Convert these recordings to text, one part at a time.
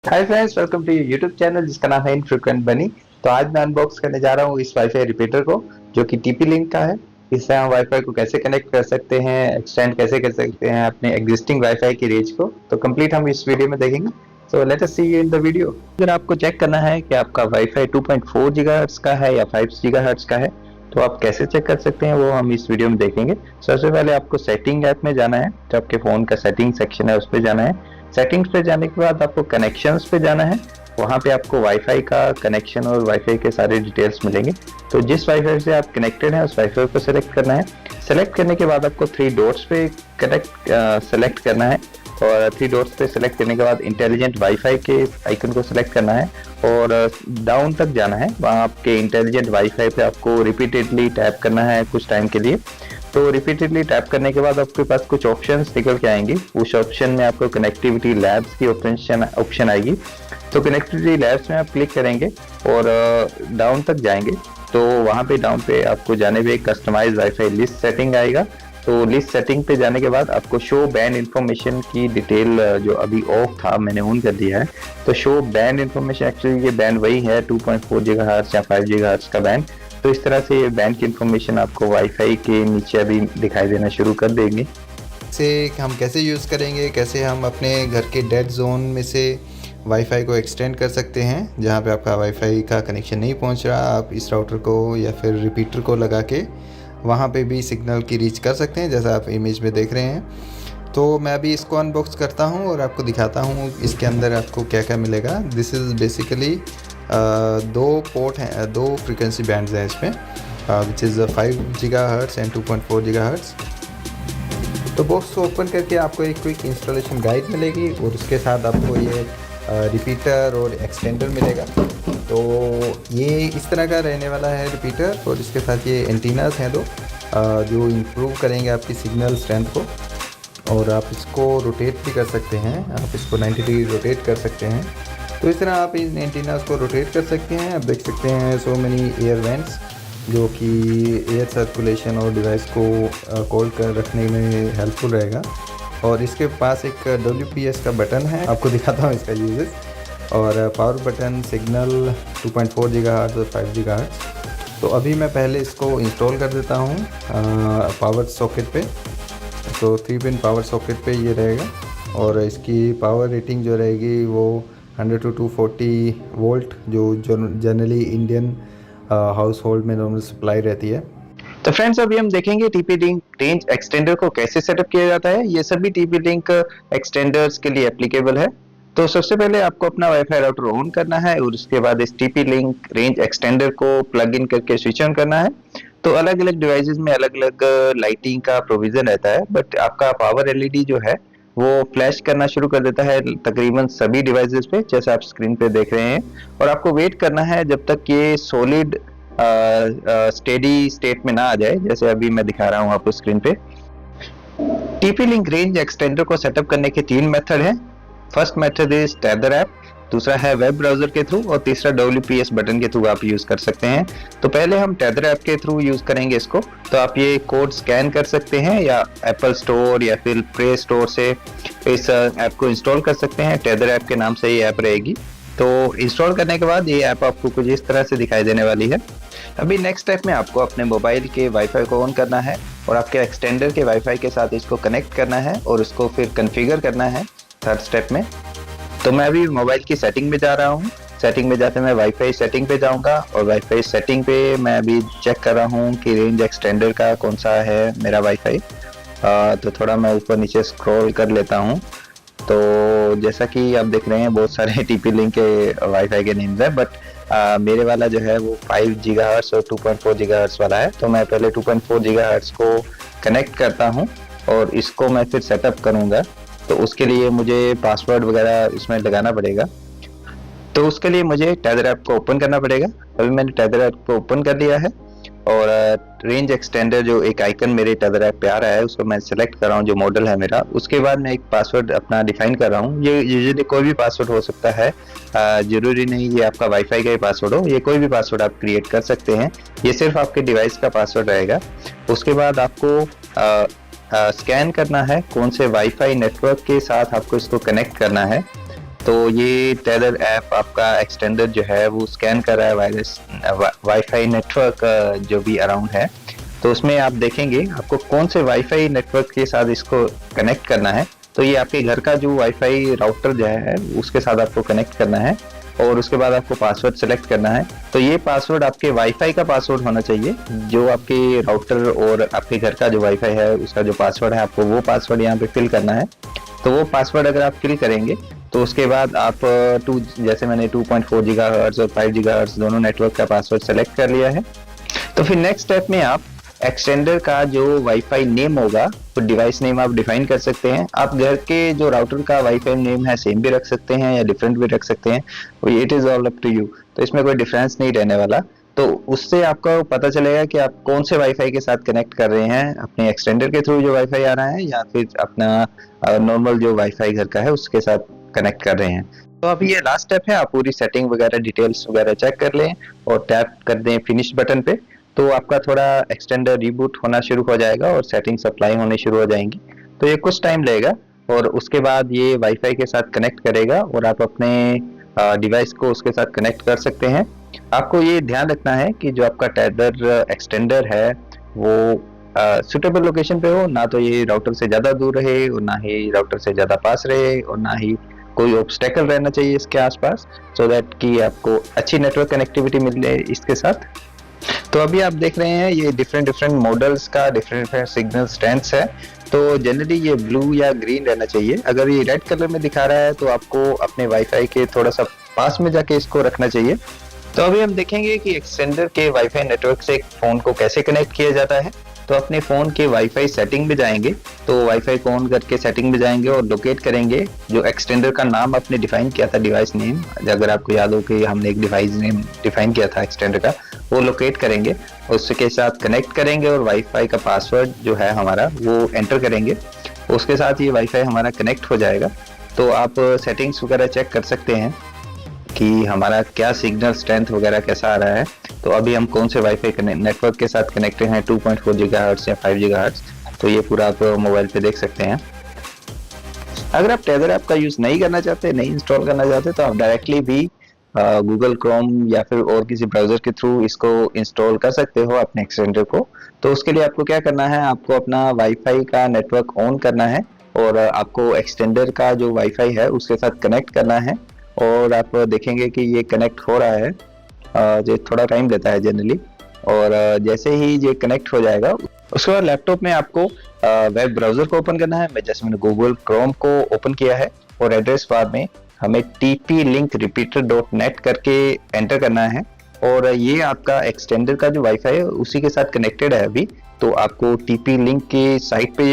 Hi friends, welcome to YouTube channel जिसका नाम है इनफ्रीक्वेंट बनी। तो आज मैं अनबॉक्स करने जा रहा हूँ इस वाईफाई रिपीटर को, जो कि टीपी लिंक का है। इससे हम वाईफाई को कैसे कनेक्ट कर सकते हैं, एक्सटेंड कैसे कर सकते हैं अपने एग्जिस्टिंग वाईफाई की रेंज को, तो कंप्लीट हम इस वीडियो में देखेंगे। So let us see you in the video. अगर आपको चेक करना है कि आपका वाईफाई 2.4 गीगाहर्ट्ज का है या 5 गीगाहर्ट्ज का है, तो आप कैसे चेक कर सकते हैं वो हम इस वीडियो में देखेंगे। सबसे पहले आपको सेटिंग ऐप में जाना है, जो आपके फ़ोन का सेटिंग सेक्शन है उस पर जाना है। सेटिंग्स पे जाने के बाद आपको कनेक्शंस पे जाना है। वहाँ पे आपको वाईफाई का कनेक्शन और वाईफाई के सारे डिटेल्स मिलेंगे। तो जिस वाईफाई से आप कनेक्टेड हैं उस वाईफाई को सिलेक्ट करना है। सेलेक्ट करने के बाद आपको 3 डॉट्स पे सेलेक्ट करना है, और 3 डॉट्स पे सेलेक्ट करने के बाद इंटेलिजेंट वाईफाई के आइकन को सिलेक्ट करना है और डाउन तक जाना है। वहाँ आपके इंटेलिजेंट वाईफाई पे आपको रिपीटेडली टैप करना है कुछ टाइम के लिए। तो रिपीटेडली टैप करने के बाद आपके पास कुछ ऑप्शंस निकल के आएंगी। उस ऑप्शन में आपको कनेक्टिविटी लैब्स की ऑप्शन आएगी। तो कनेक्टिविटी लैब्स में आप क्लिक करेंगे और डाउन तक जाएंगे। तो वहाँ पे डाउन पे आपको जाने पे कस्टमाइज वाईफाई लिस्ट सेटिंग आएगा। तो लिस्ट सेटिंग पे जाने के बाद आपको शो बैंड इन्फॉर्मेशन की डिटेल जो अभी ऑफ था मैंने ऑन कर दिया है। तो शो बैंड इन्फॉर्मेशन, एक्चुअली ये बैंड वही है 2.4 गीगाहर्ट्ज या 5 गीगाहर्ट्ज का बैंड। तो इस तरह से ये बैंड की इन्फॉर्मेशन आपको वाईफाई के नीचे अभी दिखाई देना शुरू कर देंगे। से हम कैसे यूज़ करेंगे, कैसे हम अपने घर के डेड जोन में से वाईफाई को एक्सटेंड कर सकते हैं जहाँ पे आपका वाईफाई का कनेक्शन नहीं पहुँच रहा। आप इस राउटर को या फिर रिपीटर को लगा के वहाँ पे भी सिग्नल की रीच कर सकते हैं, जैसा आप इमेज में देख रहे हैं। तो मैं अभी इसको अनबॉक्स करता हूँ और आपको दिखाता हूँ इसके अंदर आपको क्या क्या मिलेगा। दिस इज़ बेसिकली 2 पोर्ट हैं, 2 फ्रीक्वेंसी बैंड्स हैं इसमें, which is 5 gigahertz and 2.4 gigahertz. तो बॉक्स को ओपन करके आपको एक क्विक इंस्टॉलेशन गाइड मिलेगी और उसके साथ आपको ये रिपीटर और एक्सटेंडर मिलेगा। तो ये इस तरह का रहने वाला है रिपीटर, और इसके साथ ये एंटीनास हैं 2 जो इम्प्रूव करेंगे आपकी सिग्नल स्ट्रेंथ को। और आप इसको रोटेट भी कर सकते हैं, आप इसको 90 डिग्री रोटेट कर सकते हैं। तो इस तरह आप इन एंटीनास को रोटेट कर सकते हैं। आप देख सकते हैं सो मेनी एयर वेंट्स, जो कि एयर सर्कुलेशन और डिवाइस को कोल्ड कर रखने में हेल्पफुल रहेगा। और इसके पास एक WPS का बटन है, आपको दिखाता हूँ इसका यूजेस। और पावर बटन, सिग्नल 2.4 गीगाहर्ट्ज और 5 गीगाहर्ट्ज। तो अभी मैं पहले इसको इंस्टॉल कर देता हूँ पावर सॉकेट पे। तो 3 पिन पावर सॉकेट पे ये रहेगा, और इसकी पावर रेटिंग जो रहेगी वो 100 to 240 वोल्ट, जो जनरली इंडियन हाउस होल्ड में नॉर्मल सप्लाई रहती है। तो फ्रेंड्स, अभी हम देखेंगे टीपी लिंक रेंज एक्सटेंडर को कैसे सेटअप किया जाता है। ये सभी टीपी लिंक एक्सटेंडर्स के लिए एप्लीकेबल है। तो सबसे पहले आपको अपना वाईफाई राउटर ऑन करना है और उसके बाद इस टीपी लिंक रेंज एक्सटेंडर को प्लग इन करके स्विच ऑन करना है। तो अलग अलग डिवाइसेस में अलग अलग लाइटिंग का प्रोविजन रहता है, बट आपका पावर एलईडी जो है वो फ्लैश करना शुरू कर देता है तकरीबन सभी डिवाइसेस पे, जैसे आप स्क्रीन पे देख रहे हैं। और आपको वेट करना है जब तक ये सॉलिड स्टेडी स्टेट में ना आ जाए, जैसे अभी मैं दिखा रहा हूँ आपको स्क्रीन पे। टीपी लिंक रेंज एक्सटेंडर को सेटअप करने के 3 मेथड हैं। First method is tether app, दूसरा है वेब ब्राउजर के थ्रू, और तीसरा WPS बटन के थ्रू आप यूज कर सकते हैं। तो पहले हम टेदर ऐप के थ्रू यूज करेंगे इसको। तो आप ये कोड स्कैन कर सकते हैं या एप्पल स्टोर या फिर प्ले स्टोर से इस ऐप को इंस्टॉल कर सकते हैं। टेदर ऐप के नाम से ये ऐप रहेगी। तो इंस्टॉल करने के बाद ये ऐप आपको कुछ इस तरह से दिखाई देने वाली है। अभी नेक्स्ट स्टेप में आपको अपने मोबाइल के वाईफाई को ऑन करना है और आपके एक्सटेंडर के वाईफाई के साथ इसको कनेक्ट करना है और उसको फिर कॉन्फ़िगर करना है थर्ड स्टेप में। तो मैं अभी मोबाइल की सेटिंग में जा रहा हूँ। सेटिंग में जाते मैं वाईफाई सेटिंग पे जाऊँगा, और वाईफाई सेटिंग पे मैं अभी चेक कर रहा हूँ कि रेंज एक्सटेंडर का कौन सा है मेरा वाईफाई। तो थोड़ा मैं ऊपर नीचे स्क्रॉल कर लेता हूँ। तो जैसा कि आप देख रहे हैं बहुत सारे टीपी लिंक के वाईफाई के नेम्स है, बट मेरे वाला जो है वो 5 गीगाहर्ट्ज और 2.4 गीगाहर्ट्ज वाला है। तो मैं पहले 2.4 गीगाहर्ट्ज को कनेक्ट करता हूँ और इसको मैं फिर सेटअप करूँगा। तो उसके लिए मुझे पासवर्ड वगैरह इसमें लगाना पड़ेगा। तो उसके लिए मुझे टेदर ऐप को ओपन करना पड़ेगा। अभी मैंने टेदर ऐप को ओपन कर लिया है, और रेंज एक्सटेंडर जो एक आइकन मेरे टेदर ऐप पे आ रहा है उसको मैं सिलेक्ट कर रहा हूँ, जो मॉडल है मेरा। उसके बाद मैं एक पासवर्ड अपना डिफाइन कर रहा हूँ। ये यूजुअली कोई भी पासवर्ड हो सकता है, जरूरी नहीं ये आपका वाईफाई का ही पासवर्ड हो। ये कोई भी पासवर्ड आप क्रिएट कर सकते हैं, ये सिर्फ आपके डिवाइस का पासवर्ड रहेगा। उसके बाद आपको स्कैन करना है कौन से वाईफाई नेटवर्क के साथ आपको इसको कनेक्ट करना है। तो ये टेदर ऐप आपका एक्सटेंडर जो है वो स्कैन कर रहा है वायरलेस वाईफाई नेटवर्क जो भी अराउंड है। तो उसमें आप देखेंगे आपको कौन से वाईफाई नेटवर्क के साथ इसको कनेक्ट करना है। तो ये आपके घर का जो वाईफाई राउटर जो है उसके साथ आपको कनेक्ट करना है और उसके बाद आपको पासवर्ड सेलेक्ट करना है। तो ये पासवर्ड आपके वाईफाई का पासवर्ड होना चाहिए, जो आपके राउटर और आपके घर का जो वाईफाई है उसका जो पासवर्ड है आपको वो पासवर्ड यहाँ पे फिल करना है। तो वो पासवर्ड अगर आप फिल करेंगे तो उसके बाद आप जैसे मैंने 2.4 गीगाहर्ट्ज़ और 5 गीगाहर्ट्ज़ दोनों नेटवर्क का पासवर्ड सेलेक्ट कर लिया है। तो फिर नेक्स्ट स्टेप में आप एक्सटेंडर का जो वाईफाई नेम होगा वो डिवाइस नेम आप डिफाइन कर सकते हैं। आप घर के जो राउटर का वाईफाई नेम है सेम भी रख सकते हैं या डिफरेंट भी रख सकते हैं, it is all up to you. तो इसमें कोई डिफरेंस नहीं रहने वाला। तो उससे आपको पता चलेगा कि आप कौन से वाईफाई के साथ कनेक्ट कर रहे हैं, अपने एक्सटेंडर के थ्रू जो वाईफाई आ रहा है या फिर अपना नॉर्मल जो वाईफाई घर का है उसके साथ कनेक्ट कर रहे हैं। तो अभी ये लास्ट स्टेप है, आप पूरी सेटिंग वगैरह डिटेल्स वगैरह चेक कर लें और टैप कर दें फिनिश बटन पे। तो आपका थोड़ा एक्सटेंडर रिबूट होना शुरू हो जाएगा और सेटिंग्स अप्लाई होने शुरू हो जाएंगी। तो ये कुछ टाइम लेगा और उसके बाद ये वाईफाई के साथ कनेक्ट करेगा और आप अपने डिवाइस को उसके साथ कनेक्ट कर सकते हैं। आपको ये ध्यान रखना है कि जो आपका टेदर एक्सटेंडर है वो सुटेबल लोकेशन पे हो, ना तो ये राउटर से ज़्यादा दूर रहे और ना ही राउटर से ज़्यादा पास रहे और ना ही कोई ऑब्स्टेकल रहना चाहिए इसके आसपास, सो दैट कि आपको अच्छी नेटवर्क कनेक्टिविटी मिले इसके साथ। तो अभी आप देख रहे हैं ये डिफरेंट मॉडल्स का डिफरेंट सिग्नल स्ट्रेंथ्स है। तो जनरली ये ब्लू या ग्रीन रहना चाहिए। अगर ये रेड कलर में दिखा रहा है तो आपको अपने वाईफाई के थोड़ा सा पास में जाके इसको रखना चाहिए। तो अभी हम देखेंगे कि एक्सटेंडर के वाईफाई नेटवर्क से फोन को कैसे कनेक्ट किया जाता है। तो अपने फोन के वाईफाई सेटिंग में जाएंगे, तो वाईफाई को ऑन करके सेटिंग में जाएंगे और लोकेट करेंगे जो एक्सटेंडर का नाम आपने डिफाइन किया था, डिवाइस नेम। अगर आपको याद हो कि हमने एक डिवाइस नेम डिफाइन किया था एक्सटेंडर का, वो लोकेट करेंगे, उसके साथ कनेक्ट करेंगे और वाईफाई का पासवर्ड जो है हमारा वो एंटर करेंगे। उसके साथ ये वाईफाई हमारा कनेक्ट हो जाएगा। तो आप सेटिंग्स वगैरह चेक कर सकते हैं कि हमारा क्या सिग्नल स्ट्रेंथ वगैरह कैसा आ रहा है। तो अभी हम कौन से वाईफाई नेटवर्क के साथ कनेक्टेड हैं, 2.4 गीगाहर्ट्ज़ या 5 गीगाहर्ट्ज़, तो ये पूरा आप मोबाइल पे देख सकते हैं। अगर आप टेदर ऐप का यूज़ नहीं करना चाहते, नहीं इंस्टॉल करना चाहते, तो आप डायरेक्टली भी गूगल क्रोम या फिर और किसी ब्राउज़र के थ्रू इसको इंस्टॉल कर सकते हो अपने एक्सटेंडर को। तो उसके लिए आपको क्या करना है, आपको अपना वाईफाई का नेटवर्क ऑन करना है और आपको एक्सटेंडर का जो वाईफाई है उसके साथ कनेक्ट करना है और आप देखेंगे कि ये कनेक्ट हो रहा है। जो थोड़ा टाइम लेता है जनरली, और जैसे ही ये कनेक्ट हो जाएगा उसके बाद लैपटॉप में आपको वेब ब्राउज़र को ओपन करना है। मैंने गूगल क्रोम को ओपन किया है और एड्रेस बार में हमें tp-link-repeater.net करके एंटर करना है और ये आपका एक्सटेंडर का जो वाईफाई है उसी के साथ कनेक्टेड है अभी। तो आपको TP लिंक की साइट पे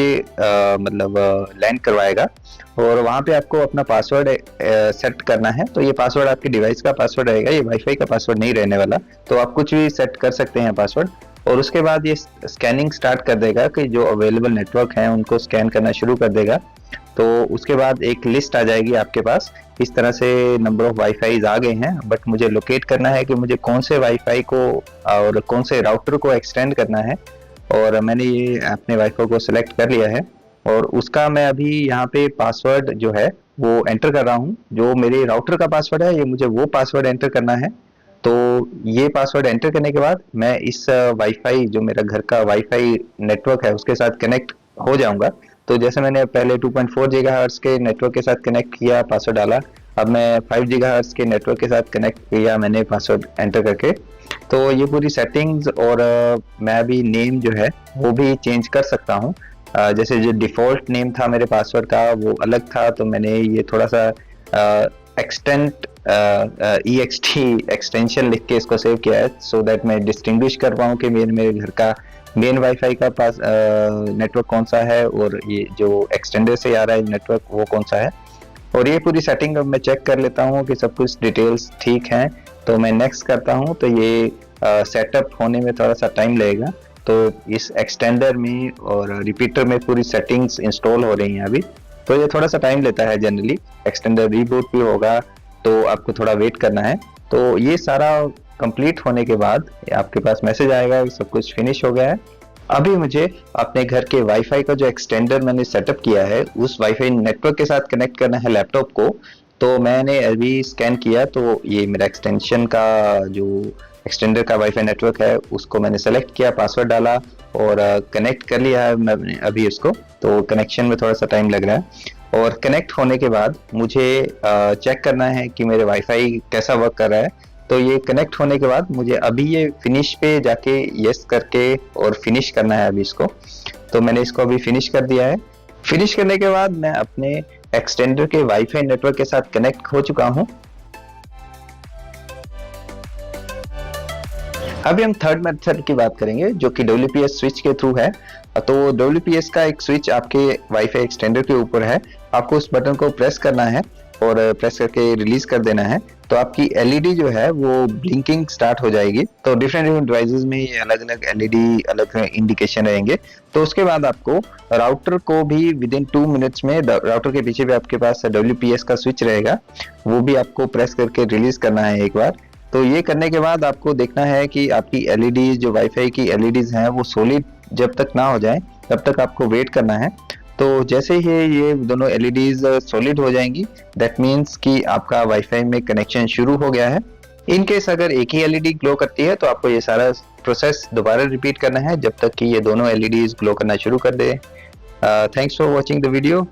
मतलब लैंड करवाएगा और वहाँ पे आपको अपना पासवर्ड सेट करना है। तो ये पासवर्ड आपके डिवाइस का पासवर्ड रहेगा, ये वाईफाई का पासवर्ड नहीं रहने वाला। तो आप कुछ भी सेट कर सकते हैं पासवर्ड और उसके बाद ये स्कैनिंग स्टार्ट कर देगा कि जो अवेलेबल नेटवर्क हैं उनको स्कैन करना शुरू कर देगा। तो उसके बाद एक लिस्ट आ जाएगी आपके पास, इस तरह से नंबर ऑफ वाईफाई आ गए हैं, बट मुझे लोकेट करना है कि मुझे कौन से वाईफाई को और कौन से राउटर को एक्सटेंड करना है। और मैंने ये अपने वाईफाई को सिलेक्ट कर लिया है और उसका मैं अभी यहाँ पे पासवर्ड जो है वो एंटर कर रहा हूँ। जो मेरे राउटर का पासवर्ड है ये मुझे वो पासवर्ड एंटर करना है। तो ये पासवर्ड एंटर करने के बाद मैं इस वाईफाई जो मेरा घर का वाईफाई नेटवर्क है उसके साथ कनेक्ट हो जाऊंगा। तो जैसे मैंने पहले 2.4 गीगाहर्ट्ज़ के नेटवर्क के साथ कनेक्ट किया, पासवर्ड डाला, अब मैं 5 गीगाहर्ट्ज़ के नेटवर्क के साथ कनेक्ट किया मैंने पासवर्ड एंटर करके। तो ये पूरी सेटिंग्स और मैं अभी नेम जो है वो भी चेंज कर सकता हूँ। जैसे जो डिफ़ॉल्ट नेम था मेरे पासवर्ड का वो अलग था, तो मैंने ये थोड़ा सा EXT एक्सटेंशन लिख के इसको सेव किया है सो दैट मैं डिस्टिंग्विश कर पाऊँ कि मेरे घर का मेन वाईफाई का पास नेटवर्क कौन सा है और ये जो एक्सटेंडर से आ रहा है नेटवर्क वो कौन सा है। और ये पूरी सेटिंग अब मैं चेक कर लेता हूँ कि सब कुछ डिटेल्स ठीक हैं, तो मैं नेक्स्ट करता हूँ। तो ये सेटअप होने में थोड़ा सा टाइम लगेगा। तो इस एक्सटेंडर में और रिपीटर में पूरी सेटिंग्स इंस्टॉल हो रही हैं अभी, तो ये थोड़ा सा टाइम लेता है जनरली। एक्सटेंडर रीबूट भी होगा तो आपको थोड़ा वेट करना है। तो ये सारा कंप्लीट होने के बाद आपके पास मैसेज आएगा कि सब कुछ फिनिश हो गया है। अभी मुझे अपने घर के वाईफाई का जो एक्सटेंडर मैंने सेटअप किया है उस वाईफाई नेटवर्क के साथ कनेक्ट करना है लैपटॉप को। तो मैंने अभी स्कैन किया तो ये मेरा एक्सटेंशन का जो एक्सटेंडर का वाईफाई नेटवर्क है उसको मैंने सेलेक्ट किया, पासवर्ड डाला और कनेक्ट कर लिया है मैंने अभी उसको। तो कनेक्शन में थोड़ा सा टाइम लग रहा है और कनेक्ट होने के बाद मुझे चेक करना है कि मेरे वाईफाई कैसा वर्क कर रहा है। तो ये कनेक्ट होने के बाद मुझे अभी ये फिनिश पे जाके यस करके और फिनिश करना है अभी इसको। तो मैंने इसको अभी फिनिश कर दिया है। फिनिश करने के बाद मैं अपने एक्सटेंडर के वाईफाई नेटवर्क के साथ कनेक्ट हो चुका हूं। अभी हम थर्ड मेथड की बात करेंगे जो कि WPS स्विच के थ्रू है। तो WPS का एक स्विच आपके वाईफाई एक्सटेंडर के ऊपर है, आपको उस बटन को प्रेस करना है और प्रेस करके रिलीज कर देना है। तो आपकी LED जो है वो ब्लिंकिंग स्टार्ट हो जाएगी। तो डिफरेंट डिवाइसेस में ये अलग अलग LED अलग इंडिकेशन रहेंगे। तो उसके बाद आपको राउटर को भी विद इन 2 मिनट्स में राउटर के पीछे भी आपके पास WPS का स्विच रहेगा, वो भी आपको प्रेस करके रिलीज करना है एक बार। तो ये करने के बाद आपको देखना है कि आपकी LEDs जो वाईफाई की LEDs हैं वो सॉलिड जब तक ना हो जाए तब तक आपको वेट करना है। तो जैसे ही ये दोनों LEDs सॉलिड हो जाएंगी दैट मीन्स कि आपका वाईफाई में कनेक्शन शुरू हो गया है। इन केस अगर एक ही LED ग्लो करती है तो आपको ये सारा प्रोसेस दोबारा रिपीट करना है जब तक कि ये दोनों LEDs ग्लो करना शुरू कर दे। Thanks for watching the video.